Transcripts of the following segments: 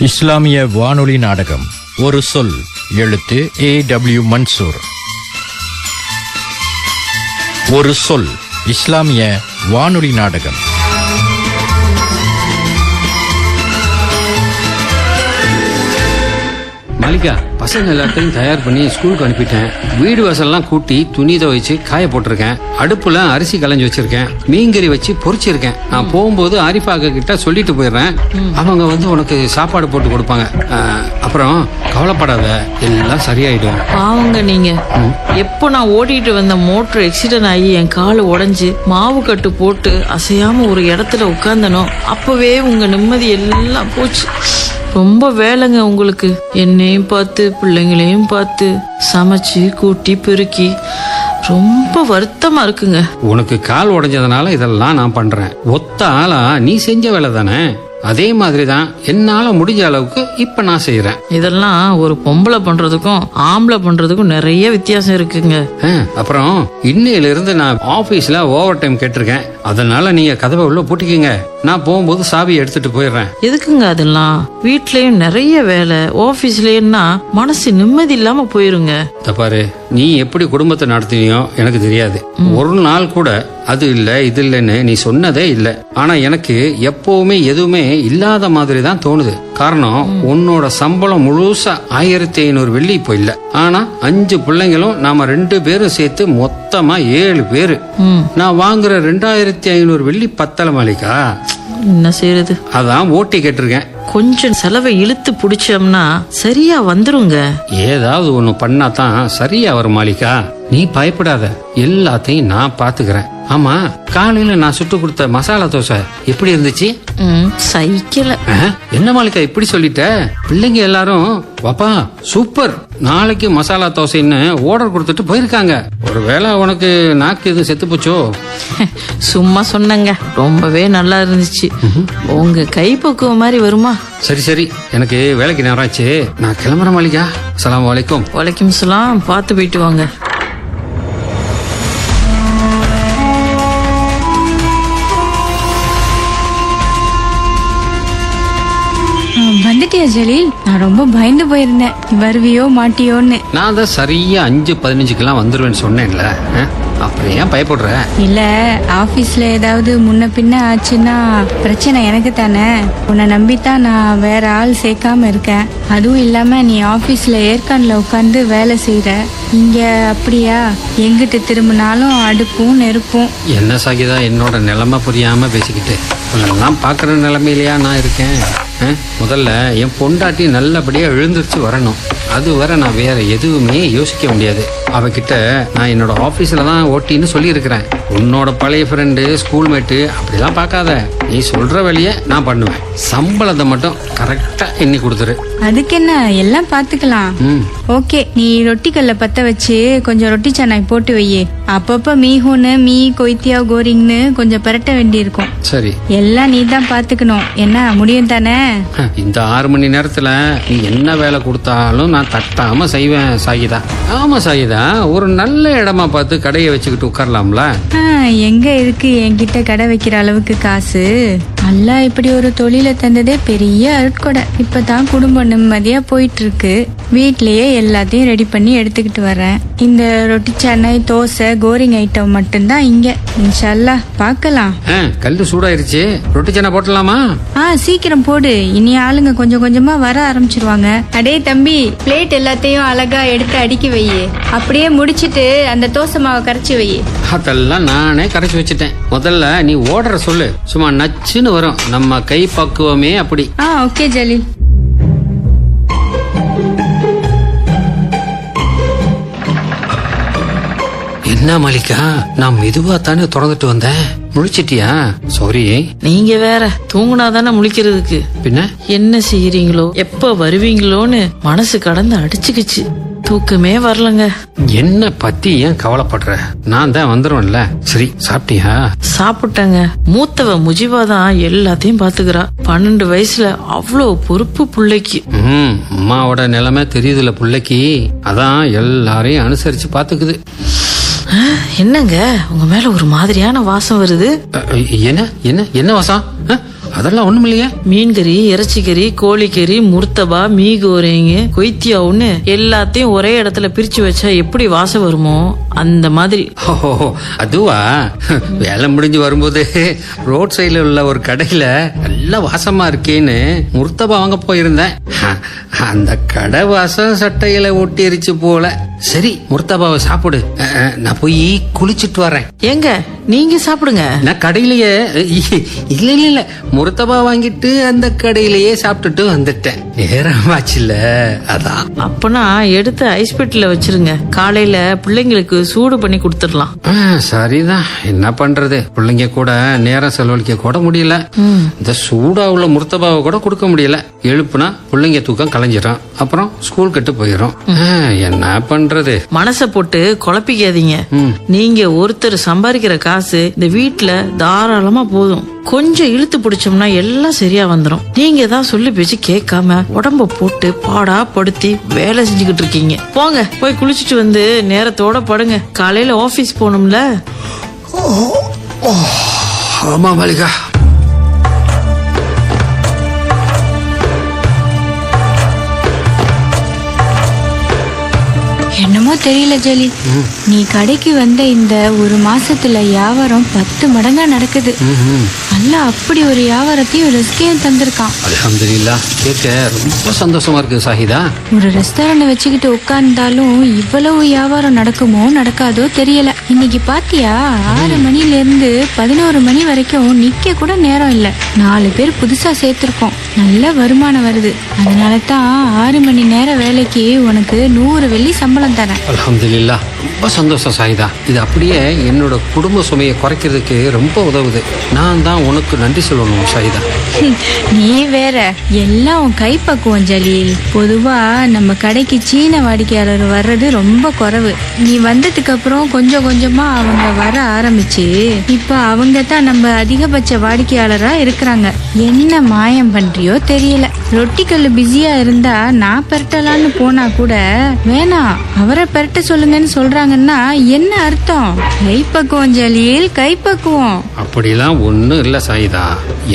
இஸ்லாமிய வானொலி நாடகம் ஒரு சொல். எழுத்து A.W. மன்சூர். ஒரு சொல் இஸ்லாமிய வானொலி நாடகம். மாலிகா, பசங்க எல்லாத்தையும் தயார் பண்ணி ஸ்கூலுக்கு அனுப்பிட்டேன். வீடு வாசல்லாம் கூட்டி துணி துவைச்சு காய போட்டிருக்கேன். அடுப்புல அரிசி களைஞ்சு வச்சிருக்கேன். மீன்கறி வச்சு பொரிச்சிருக்கேன். நான் போகும்போது ஆரிஃபா கிட்ட சொல்லிட்டு போயிடுறேன். அவங்க வந்து உனக்கு சாப்பாடு போட்டு கொடுப்பாங்க. அப்புறம் கவலைப்படாத, எல்லாம் சரியாயிடும். பாவங்க நீங்க. எப்போ நான் ஓட்டிட்டு வந்த மோட்டர் ஆக்சிடென்ட் ஆகி என் கால் உடைஞ்சு மாவு கட்டு போட்டு அசையாம ஒரு இடத்துல உட்கார்ந்தனோ அப்பவே உங்க நிம்மதி எல்லாம் போச்சு. ரொம்ப வேலைங்க உங்களுக்கு. என்னையும் பார்த்து பிள்ளைங்களையும் பார்த்து சமைச்சு கூட்டி பெருக்கி ரொம்ப வருத்தமா இருக்குங்க. உனக்கு கால் உடைஞ்சதுனால இதெல்லாம் நான் பண்றேன். ஒத்த ஆளா நீ செஞ்ச வேலை தானே, அதே மாதிரிதான் என்னால முடிஞ்ச அளவுக்கு இப்ப நான் செய்யறேன். இதெல்லாம் ஒரு பொம்பளை பண்றதுக்கும் ஆம்பளை பண்றதுக்கும் நிறைய வித்தியாசம் இருக்குங்க. அப்புறம் இன்னையில இருந்து நான் ஆபீஸ்ல ஓவர் டைம் கேட்டிருக்கேன். அதனால நீங்க கதவை உள்ள பூட்டிக்கங்க. நான் போகும்போது சாவி எடுத்துட்டு போயிடுறேன். எதுக்குங்க அதெல்லாம்? வீட்லயும் நிறைய வேலை, ஆபீஸ்லன்னா மனசு நிம்மதி இல்லாம போயிருங்க. பாரு, நீ எப்படி குடும்பத்தை நடத்தினியோ எனக்கு தெரியாது. ஒரு நாள் கூட அது இல்ல இது இல்லன்னு நீ சொன்னதே இல்ல. ஆனா எனக்கு எப்பவுமே எதுவுமே இல்லாத மாதிரி தான் தோணுது. காரணம், உன்னோட சம்பளம் முழுசா 1500 வெள்ளி இப்போ இல்ல. ஆனா 5 பிள்ளைங்களும் நாம 2 பேரும் சேர்த்து மொத்தமா 7 பேரு. நான் வாங்குற 2500 வெள்ளி பத்தல மாலிகா. என்ன செய்யறது? அதான் ஓட்டி கேட்டிருக்கேன். கொஞ்சம் செலவை இழுத்து பிடிச்சோம்னா சரியா வந்துருங்க. ஏதாவது ஒண்ணு பண்ணா தான் சரியா வரும் மாலிகா. நீ பயப்படாத, எல்லாத்தையும் நான் பாத்துக்கிறேன். ஆமா, காலையில நான் சுட்டு கொடுத்த மசாலா தோசை எப்படி இருந்துச்சு? சைக்கிள. என்ன மாலிகா இப்படி சொல்லிட்ட? பிள்ளைங்க எல்லாரும் பாப்பா சூப்பர், நாளைக்கு மசாலா தோசைன்னு ஆர்டர் கொடுத்துட்டு போயிருக்காங்க. ஒருவேளை உனக்கு நாக்கு எதுவும் செத்து போச்சோ? சும்மா சொன்னங்க, ரொம்பவே நல்லா இருந்துச்சு. உங்க கைப்பக்குவம் மாதிரி வருமா? சரி சரி, எனக்கு வேலைக்கு நேரம் ஆச்சு, நான் கிளம்புறேன் மாலிகா. அஸ்ஸலாமு அலைக்கும். வலைக்கும் சலாம். பார்த்து போயிட்டு வாங்க. வந்துட்டியா ஜலீல்? நான் ரொம்ப பயந்து போயிருந்தேன், வருவியோ மாட்டியோன்னு. நான் தான் சரியா 5:15 வந்துருவேன்னு சொன்னேன்ல, அப்புறம் ஏன் பயப்படுற? இல்ல, ஆபீஸ்ல ஏதாவது முன்ன பின்ன ஆச்சுன்னா பிரச்சனை எனக்கு தானே. உன்னை நம்பித்தான் நான் வேற ஆள் சேர்க்காம இருக்கேன். அதுவும் இல்லாம நீ ஆபீஸ்ல ஏற்கான்ல உட்காந்து வேலை செய்யற. இங்க அப்படியா? எங்கிட்டு திரும்பினாலும் அடுப்பும் நெருப்பும். என்ன சாகிதா என்னோட நிலைமை புரியாம பேசிக்கிட்டு? உன்னெல்லாம் பாக்குற நிலைமையிலயா நான் இருக்கேன்? முதல்ல என் பொண்டாட்டி நல்லபடியா எழுந்திருச்சு வரணும். அது வரை நான் வேற எதுவுமே யோசிக்க முடியாது. அவகிட்ட நான் என்னோட ஆபீஸ்ல தான் ஓட்டின்னு சொல்லி இருக்கிறேன். உன்னோட பழைய ஃப்ரெண்டு, ஸ்கூல்மேட்டு அப்படிலாம் பார்க்காத. நீ சொல்ற வேலைய நான் பண்ணுவேன். சம்பளத்தை மட்டும் கரெக்டா எண்ணி கொடுத்துரு. அதுக்கு என்ன, எல்லாம் பாத்துக்கலாம். ஓகே, நீ ரொட்டி கல்ல பத்த வச்சு கொஞ்சம் ரொட்டி சன்னாய் போட்டு வையே. அப்பப்ப மீஹூன்னு மீ கொய்த்தியா கோரிங்னு கொஞ்சம் பரட்ட வேண்டி இருக்கும். சரி, எல்லாம் நீ தான் பாத்துக்கணும். என்ன, முடியும் தானே? இந்த 6 மணி நேரத்துல நீ என்ன வேலை கொடுத்தாலும் நான் தட்டாம செய்வேன் சாகிதா. ஆமா சாகிதா, ஒரு நல்ல இடமா பார்த்து கடையை வச்சுக்கிட்டு உட்காரலாம்ல. எங்க இருக்கு என்கிட்ட கடை வைக்கிற அளவுக்கு காசு? அல்லாஹ் இப்படி ஒரு தொழிலை தந்ததே பெரிய அருட்கொடை. இப்பதான் குடும்பம் நிம்மதியா போயிட்டு இருக்கு. வீட்லயே எல்லாத்தையும் ரெடி பண்ணி எடுத்துக்கிட்டு வரேன். இந்த ரொட்டி சன்னாய், தோசை, கோரிங் ஐட்டம் மட்டும்தான் இங்க. இன்ஷா அல்லாஹ் பார்க்கலாம். கல்லு சூடாயிருச்சு, ரொட்டி சன்னா போட்டலாமா? சீக்கிரம் போடு, இனி ஆளுங்க கொஞ்சம் கொஞ்சமா வர ஆரம்பிச்சிருவாங்க. அடே தம்பி, பிளேட் எல்லாத்தையும் அழகா எடுத்து அடுக்கி வை. அப்படியே முடிச்சிட்டு அந்த தோசை மாவை கரைச்சி வை. அதெல்லாம் நானே கரைச்சி வச்சுட்டேன். முதல்ல நீ ஓடுற சொல்லு, சும்மா நச்சுன்னு வரும். நம்ம கை பக்குவமே அப்படி. ஓகே ஜலீல். என்ன மாலிகா, நான் மெதுவா தானே திறந்துட்டு வந்தேன், முழிச்சிட்டியா? சாரி. நீங்க வேற, தூங்குனாதானே முழிக்கிறதுக்கு. பின்ன என்ன செய்யறீங்களோ எப்ப வருவீங்களோன்னு மனசு கடந்து அடிச்சுக்கிச்சு. தூக்கமே வரலங்க. என்ன பத்தி ஏன் கவலைப்படுற? நான் தான் வந்துருவேன்ல. சரி, சாப்பிட்டியா? சாப்பிட்டங்க. மூத்தவ முஜிபா தான் எல்லாத்தையும் பாத்துக்கிறா. 12 வயசுல அவ்வளவு பொறுப்பு புள்ளைக்கு. அம்மாவோட நிலைமை தெரியுதுல புள்ளைக்கு. அதான் எல்லாரையும் அனுசரிச்சு பாத்துக்குது. என்னங்க, உங்க மேல ஒரு மாதிரியான வாசம் வருது. என்ன என்ன என்ன வாசம்? அதெல்லாம் ஒண்ணும் இல்லையே. மீன் கறி, இறைச்சிக்கறி, கோழிக்கறி, முர்த்தபா, மீகோரேங்க, கொய்த்தியாவுன்னு எல்லாத்தையும் ஒரே இடத்துல பிரிச்சு வச்சா எப்படி வாசம் வருமோ அந்த மாதிரி. ஓஹோ, அதுவா? வேலை முடிஞ்சு வரும்போது ரோட் சைடுல உள்ள ஒரு கடையில நல்ல வாசமா இருக்கேன்னு முர்த்தபா வாங்க போயிருந்தேன். அந்த கடை வாசம் சட்டையில ஒட்டிருச்சு போல. சரி, முர்த்தபாவை சாப்பிடு, நான் போய் குளிச்சுட்டு வரேன். ஏங்க நீங்க சாப்பிடுங்க. நான் கடையிலேயே இல்ல இல்ல இல்ல முர்த்தபா வாங்கிட்டு அந்த கடையிலேயே சாப்பிட்டுட்டு வந்துட்டேன். நேரமாச்சுல, அதான். அப்பனா எடுத்து ஐஸ் பெட்டில வச்சிருங்க. காலையில பிள்ளைங்களுக்கு சூடு பண்ணி கொடுத்துடலாம். சரிதான், என்ன பண்றது, பிள்ளைங்க கூட நேரம் செலவழிக்க கூட முடியல. இந்த சூடா உள்ள முர்த்தபாவை கூட கொடுக்க முடியல. எழுப்புனா பிள்ளைங்க தூக்கம் கலைஞ்சிடும், அப்புறம் ஸ்கூல் கட்டு போயிடும். என்ன பண்றது? மனச போட்டு குழப்பிக்காதீங்க. நீங்க ஒருத்தர் சம்பாதிக்கிற காசு இந்த வீட்டுல தாராளமா போதும். கொஞ்சம் இழுத்து பிடிச்சோம்னா எல்லாம் சரியா வந்துரும். நீங்க தான் சொல்லி பேச்சு கேட்காம உடம்ப போட்டு பாடா படுத்தி வேலை செஞ்சுக்கிட்டு இருக்கீங்க. போங்க, போய் குளிச்சுட்டு வந்து நேரத்தோட படுங்க. காலையில ஆபீஸ் போகணும்ல. ஆமா மல்லிகா. என்னமோ தெரியல ஜலி, நீ கடைக்கு வந்த இந்த ஒரு மாசத்துல வியாபாரம் 10 மடங்கா நடக்குது. அல்ல, அப்படி ஒரு வியாபாரத்தையும் ரிஸ்கையும் தந்திருக்கான். அல்ஹம்துலில்லாஹ், கேட்க ரொம்ப சந்தோஷமா இருக்கு சாஹிதா. ஒரு ரெஸ்டாரண்ட் வச்சுக்கிட்டு உட்கார்ந்தாலும் இவ்வளவு வியாபாரம் நடக்குமோ நடக்காதோ தெரியல. இன்னைக்கு பாத்தியா, 6 மணில இருந்து 11 மணி வரைக்கும் நிக்க கூட நேரம் இல்ல. 4 பேர் புதுசா சேர்த்திருக்கோம். நல்ல வருமானம் வருது. அதனால தான் 6 மணி நேர வேலைக்கு உனக்கு 100 வெள்ளி சம்பளம் தரேன். அல்ஹம்துலில்லாஹ், ரொம்ப சந்தோஷம் சாஹிதா. இது அப்படியே என்னோட குடும்ப சுமையை குறைக்கிறதுக்கு ரொம்ப உதவுது. நான் தான் உனக்கு நன்றி சொல்லணும் சாஹிதா. நீ வேற, எல்லாம் உன் கைப்பக்குவம் ஜலீல். பொதுவா நம்ம கடைக்கு சீன வாடிக்கையாளர் வர்றது ரொம்ப குறைவு. நீ வந்ததுக்கு அப்புறம் கொஞ்சம் கொஞ்சமா அவங்க வர ஆரம்பிச்சு இப்ப அவங்க தான் நம்ம அதிகபட்ச வாடிக்கையாளரா இருக்கிறாங்க. என்ன மாயம் பண்றியோ தெரியல. ரொட்டி கல்லு பிஸியா இருந்தா நான் பெரட்டலான்னு போனா கூட வேணாம், அவரை பெரட்ட சொல்லுங்கன்னு சொல்றாங்கன்னா என்ன அர்த்தம்? கைப்பக்குவம் ஜலீல், கைப்பக்குவம். அப்படிலாம் ஒன்றும் இல்லை சாயிதா.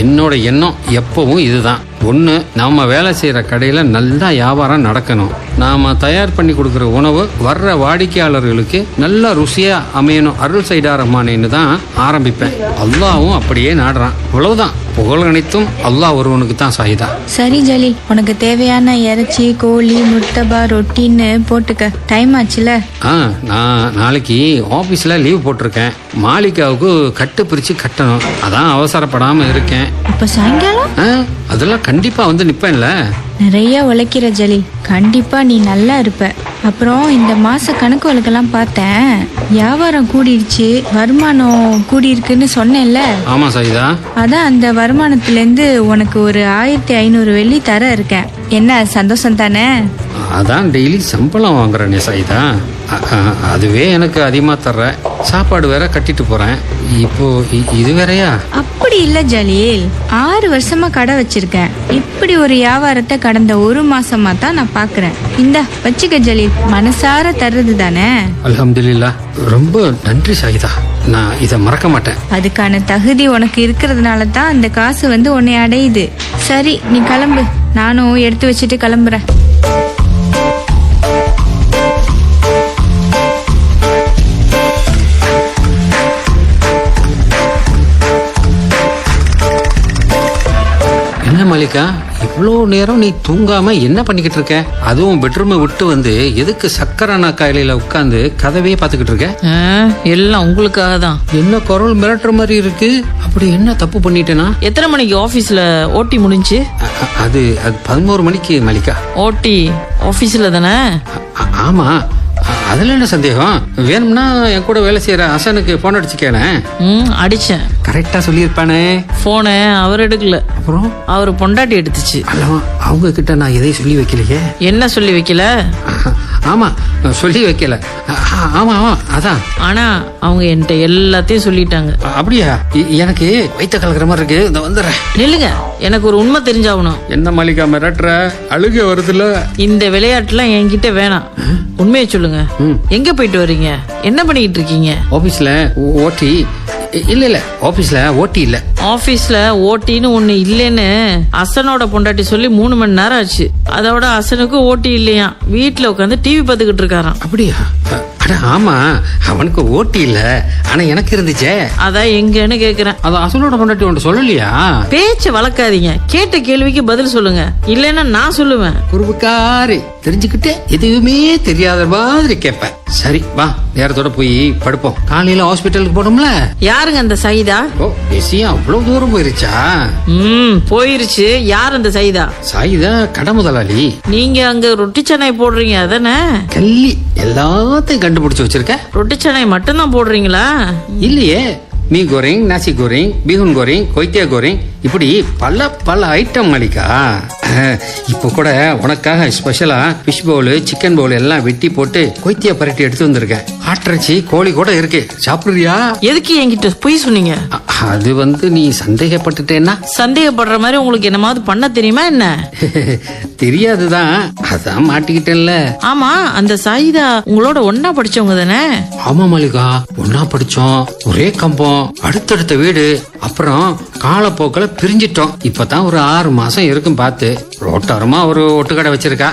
என்னோட எண்ணம் எப்பவும் இதுதான். ஒன்று, நாம வேலை செய்கிற கடையில் நல்லா வியாபாரம் நடக்கணும். நாம தயார் பண்ணி கொடுக்குற உணவு வர்ற வாடிக்கையாளர்களுக்கு நல்ல ருசியாக அமையணும். அருள் சைடா ரஹ்மானேன்னு தான் ஆரம்பிப்பேன். அல்லாவும் அப்படியே நாடுறான். அவ்வளவுதான். புகழ் அனைத்தும் அல்லாஹ் ஒருவனுக்கு தான் சாயிதா. சரி ஜலீல், உனக்கு தேவையான இறைச்சி, கோழி, முர்த்தபா, ரொட்டின்னு போட்டுக்க. டைம் ஆச்சுல. நான் நாளைக்கு ஆஃபீஸில் லீவ் போட்டிருக்கேன். மாலிகாவுக்கு கட்டு பிரித்து கட்டணும். அதான் அவசரப்படாமல் இருக்கேன். அப்ப சாயங்காலம் அதெல்லாம் கண்டிப்பா வந்து நிப்பேன்ல. நிறைய உழைக்கிற ஜலீல், கண்டிப்பா நீ நல்லா இருப்ப. அப்புறம் இந்த மாச கணக்கு வழக்கெல்லாம் பார்த்தேன். வியாபாரம் கூடிருச்சு, வருமானம் கூடியிருக்குன்னு சொன்னேன்ல. ஆமா சாயிதா. அதான் அந்த வருமானத்துல இருந்து உனக்கு ஒரு 1500 வெள்ளி தர இருக்கேன். என்ன சந்தோஷம் தானே? அதான் டெய்லி சம்பளம் வாங்குறேனே சாயிதா. அதுவே எனக்கு அதிகமா தர்ற. சாப்பாடு வேற கட்டிட்டு போறேன். இப்போ இது வேறையா? அப்படி இல்ல ஜலீல், 6 வருஷமா கடை வச்சிருக்கேன். இப்படி ஒரு வியாபாரத்தை கடந்த 1 மாசமா தான் நான் பாக்குறேன். இந்த வச்சுக்க ஜலீல், மனசார தர்றது தானே. அல்ஹம்துலில்லாஹ், ரொம்ப நன்றி சாயிதா. நான் இதை மறக்க மாட்டேன். அதுக்கான தகுதி உனக்கு இருக்கிறதுனால தான் அந்த காசு வந்து உன்னை அடையுது. சரி, நீ கிளம்பு, நானும் எடுத்து வச்சுட்டு கிளம்புறேன். என்ன மல்லிகா, இவ்வளோ நேரம் நீ தூங்காம என்ன பண்ணிக்கிட்டு இருக்க? அதுவும் பெட்ரூமை விட்டு வந்து எதுக்கு சக்கரானா காயில உட்காந்து கதவையே பார்த்துக்கிட்டு இருக்க? எல்லாம் உங்களுக்காக தான். என்ன குரல் மிரட்டுற மாதிரி இருக்கு? அப்படி என்ன தப்பு பண்ணிட்டேனா? எத்தனை மணிக்கு ஆபீஸ்ல ஓட்டி முடிஞ்சு? அது 11 மணிக்கு மல்லிகா. ஓட்டி ஆபீஸ்ல தானே? ஆமா, அதுல என்ன சந்தேகம்? வேணும்னா என் கூட வேலை செய்யற ஹசனுக்கு போன் அடிச்சு கேளேன். அடிச்சேன். கரெக்டா சொல்லியிருப்பானே. போனை அவர் எடுக்கல, அப்புறம் அவர் பொண்டாட்டி எடுத்துச்சு. அவங்க கிட்ட நான் எதையும் சொல்லி வைக்கலையே. என்ன சொல்லி வைக்கல? ஆமா, சொல்லி வைக்கல. ஆமா ஆமா, அதான். ஆனா அவங்க என்கிட்ட எல்லாத்தையும் சொல்லிட்டாங்க. அப்படியா? எனக்கு வைத்த கலக்கிற மாதிரி இருக்கு. இந்த வந்துடுறேன். நில்லுங்க, எனக்கு ஒரு உண்மை தெரிஞ்சாகணும். என்ன மல்லிகா மிரட்டுற? அழுக வருதுல. இந்த விளையாட்டுலாம் என்கிட்ட வேணாம். உண்மையை சொல்லுங்க. எங்க போயிட்டு வர்றீங்க? என்ன பண்ணிக்கிட்டு இருக்கீங்க? ஆபீஸ்ல ஓட்டி இல்ல இல்ல ஆபீஸ்ல ஓட்டி இல்ல. ஆபீஸ்ல ஓட்டின்னு ஒண்ணு இல்லைன்னு அசனோட பொண்டாட்டி சொல்லி 3 மணி நேரம் ஆச்சு. அதோட அசனுக்கு ஓட்டி இல்லையா, வீட்டுல உட்காந்து டிவி பார்த்துக்கிட்டு இருக்காராம். அப்படியா? அட ஆமா, அவனுக்கு ஓட்டி இல்ல, ஆனா எனக்கு இருந்துச்சே. அதான் எங்கன்னு கேக்குறேன். அது அசலோட பொண்டாட்டி ஒன்று சொல்லலையா? பேச்ச வளர்க்காதீங்க, கேட்ட கேள்விக்கு பதில் சொல்லுங்க, இல்லைன்னா நான் சொல்லுவேன். குறுபுக்காரி தெரிஞ்சுக்கிட்டே எதுவுமே தெரியாத மாதிரி கேட்பேன். சரி வா, நேரத்தோட போய் படுப்போம், காலையில ஹாஸ்பிட்டலுக்கு போடும்ல. யாருங்க அந்த சைதா? ஓ, விஷயம் அவ்வளவு தூரம் போயிருச்சா? போயிருச்சு. யார் அந்த சைதா? சாயிதா கடை முதலாளி. நீங்க அங்க ரொட்டி சென்னை போடுறீங்க அதானே? கல்லி எல்லாத்தையும் கண்டுபிடிச்சு வச்சிருக்க. ரொட்டி சென்னை மட்டும்தான் போடுறீங்களா? இல்லையே, மீ கோரிங், நாசி கோரிங், பீகுன் கோரிங், கொய்த்தியா கோரிங், இப்படி பல ஐட்டம் மாலிகா. இப்போ கூட உனக்காக ஸ்பெஷலா ஃபிஷ் பவுல், சிக்கன் பவுல் எல்லாம் வெட்டி போட்டு கொய்த்தியா பரட்டி எடுத்து வந்திருக்கேன். ஆட்டிறைச்சி, கோழி கூட இருக்கு, சாப்பிடுறியா? எதுக்கு என்கிட்ட பொய் சொன்னீங்க? அது நீ சந்தேகப்பட்டுட்டேன்னா? சந்தேகப்படுற மாதிரி உங்களுக்கு என்னமாவது பண்ண தெரியுமா என்ன? தெரியாதுதான், அதான் மாட்டிக்கிட்டேன்ல. ஆமா, அந்த சாயிதா உங்களோட ஒன்னா படிச்சவங்க தானே? ஆமா மாலிகா, ஒன்னா படிச்சோம், ஒரே கம்பம், அடுத்தடுத்த வீடு. அப்புறம் காலப்போக்கில் பிரிஞ்சிட்டோம். இப்பதான் ஒரு 6 மாசம் இருக்கும் பார்த்து. ரோட்டாரமா ஒரு ஒட்டுக்கடை வச்சிருக்கா.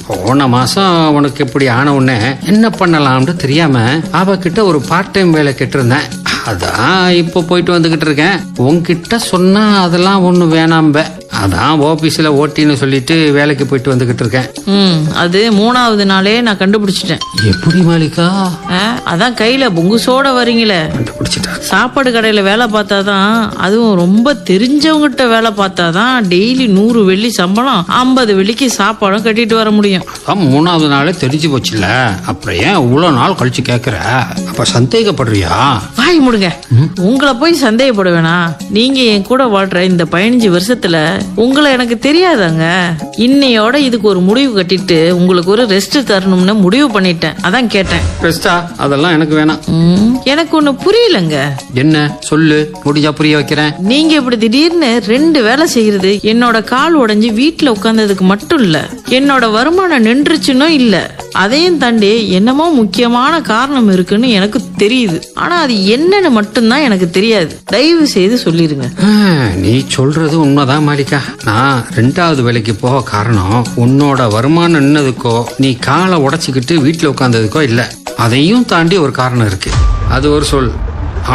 போன மாசம் உனக்கு இப்படி ஆன உடனே என்ன பண்ணலாம்னு தெரியாம அவகிட்ட ஒரு பார்ட் டைம் வேலை கேட்டிருந்தேன். அதான் இப்போ போயிட்டு வந்துகிட்டு இருக்கேன். உன்கிட்ட சொன்னா அதெல்லாம் ஒண்ணு வேணாம்ப, அதான் ஆபீஸ்ல ஓட்டின்னு சொல்லிட்டு வேலைக்கு போயிட்டு வந்துகிட்டு இருக்கேன். அது 3வது நாளே நான் கண்டுபிடிச்சிட்டேன். எப்படி மாலிகா? அதான் கையில புங்குசோட வரீங்களே, கண்டுபிடிச்சிட்டா. சாப்பாடு கடையில வேலை பார்த்தாதான், அதுவும் ரொம்ப தெரிஞ்சவங்கிட்ட வேலை பார்த்தாதான் டெய்லி 100 வெள்ளி சம்பளம், 50 வெள்ளிக்கு சாப்பாடும் கட்டிட்டு வர முடியும். அதான் 3வது நாளே தெரிஞ்சு போச்சுல, அப்புறம் ஏன் இவ்வளவு நாள் கழிச்சு கேக்குற? அப்ப சந்தேகப்படுறியா? வாய் முடுங்க. உங்களை போய் சந்தேகப்பட வேணாம். நீங்க என் கூட வாழ்ற இந்த 15 வருஷத்துல உங்களை எனக்கு தெரியாதாங்க. இன்னையோட இதுக்கு ஒரு முடிவு கட்டிட்டு உங்களுக்கு ஒரு ரெஸ்ட் தரணும்னு முடிவு பண்ணிட்டேன். அதான் கேட்டேன். ரெஸ்டா? அதெல்லாம் எனக்கு வேணாம். எனக்கு ஒண்ணு புரியலங்க. என்ன சொல்லு, முடிஞ்சா புரிய வைக்கிறேன். நீங்க இப்படி திடீர்னு 2 வேலை செய்யறது என்னோட கால் உடைஞ்சு வீட்டுல உட்கார்ந்ததுக்கு மட்டும் இல்ல, என்னோட வருமானம் நின்றுச்சுன்னு இல்ல, அதையும் தாண்டி என்னமோ முக்கியமான காரணம் இருக்குன்னு எனக்கு தெரியுது. ஆனா அது என்னன்னு மட்டும்தான் எனக்கு தெரியாது. தயவு செய்து சொல்லிருங்க. நீ சொல்றது உண்மைதான் மாலிகா. நான் 2வது வேலைக்கு போக காரணம் உன்னோட வருமானம் நின்னதுக்கோ நீ காலை உடைச்சுக்கிட்டு வீட்டுல உட்கார்ந்ததுக்கோ இல்ல, அதையும் தாண்டி ஒரு காரணம் இருக்கு. அது ஒரு சொல்,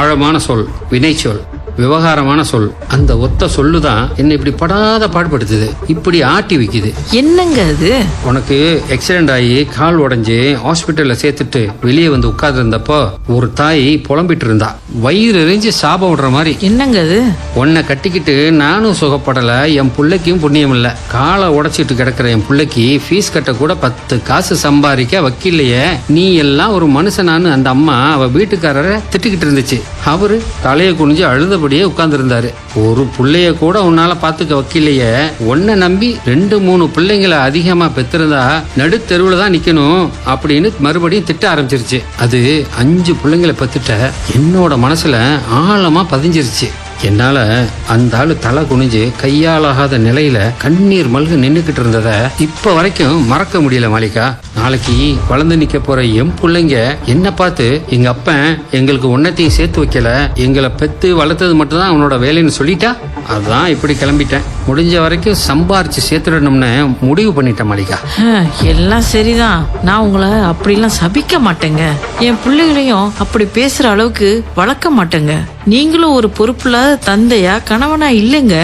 ஆழமான சொல், வினை சொல், விவகாரமான சொல். அந்த ஒத்த சொல்லுதான் என்ன இப்படி படாத பாடுபடுத்துது, இப்படி ஆட்டி வைக்குது. என்னங்க அது? உனக்கு ஆக்சிடென்ட் ஆகி கால் உடைஞ்சு ஹாஸ்பிட்டல்ல சேர்த்துட்டு வெளியே வந்து உட்கார்ந்து இருந்தப்போ ஒரு தாய் புலம்பிட்டு இருந்தா, வயிறு எரிஞ்சு சாபம் விடுற மாதிரி. என்னங்க அது? உன்னை கட்டிக்கிட்டு நானும் சுகப்படல, என் பிள்ளைக்கும் புண்ணியம் இல்ல, காலை உடைச்சிட்டு கிடக்குற என் பிள்ளைக்கு ஃபீஸ் கட்ட கூட 10 காசு சம்பாதிக்க வக்கில்லையே, நீ எல்லாம் ஒரு மனுஷனான்னு அந்த அம்மா அவ வீட்டுக்காரரை திட்டிக்கிட்டு இருந்துச்சு. அவரு தலையை குனிஞ்சு அழுதபடியே உட்கார்ந்து இருந்தாரு. ஒரு பிள்ளைய கூட உன்னால பாத்துக்க வக்கில்லையே, உன்னை நம்பி 2-3 பிள்ளைங்களை அதிகமா பெற்றிருந்தா நடுத்தெருவுல தான் நிக்கணும் அப்படின்னு மறுபடியும் திட்ட ஆரம்பிச்சிருச்சு. அது 5 பிள்ளைங்களை பெத்துட்ட என்னோட மனசுல ஆழமா பதிஞ்சிருச்சு. என்னால அந்த ஆளு தலை குனிஞ்சு கையாலாகாத நிலையில கண்ணீர் மல்க நின்னுக்கிட்டு இருந்தத இப்ப வரைக்கும் மறக்க முடியல மாலிகா. நாளைக்கு வளர்ந்து நிக்க போற எம் பிள்ளைங்க என்ன பார்த்து, எங்க அப்பன் எங்களுக்கு ஒன்னத்தையும் சேர்த்து வைக்கல, எங்களை பெத்து வளர்த்தது மட்டும்தான் அவனோட வேலைன்னு சொல்லிட்டா, அதான் இப்படி கிளம்பிட்டேன். முடிஞ்ச வரைக்கும் சம்பாரிச்சு சேர்த்துடணும்னு முடிவு பண்ணிட்டேன் மாலிகா. எல்லாம் சரிதான், நான் உங்களை அப்படிலாம் சபிக்க மாட்டேங்க, என் பிள்ளைகளையும் அப்படி பேசுற அளவுக்கு வளர்க்க மாட்டேங்க. நீங்களும் ஒரு பொறுப்புல தந்தையா கணவனா இல்லைங்க.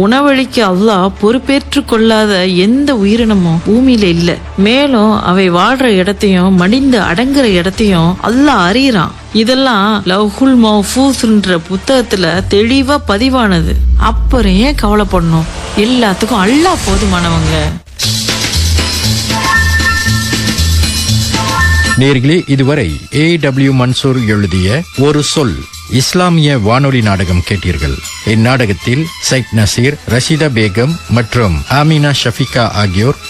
உணவளிக்க அல்லாஹ் பொறுப்பேற்று கொள்ளாத எந்த உயிரினமும் பூமியில இல்ல. மேலும் அவை வாழ்ற இடத்தையும் மடிந்து அடங்குற இடத்தையும் அல்லாஹ் அறியறான். இதெல்லாம் லவ்ஹுல் மஹ்ஃபூஸ்ன்ற புத்தகத்துல தெளிவா பதிவானது. அப்புறம் ஏன் கவலைப்படணும்? எல்லாத்துக்கும் அல்லாஹ் போதுமானவங்க. நேர்களே, இதுவரை A.W. மன்சூர் எழுதிய ஒரு சொல் இஸ்லாமிய வானொலி நாடகம் கேட்டீர்கள். இந்நாடகத்தில் சைட் நசீர், ரஷீதா பேகம் மற்றும் ஆமினா ஷஃபிகா ஆகியோர்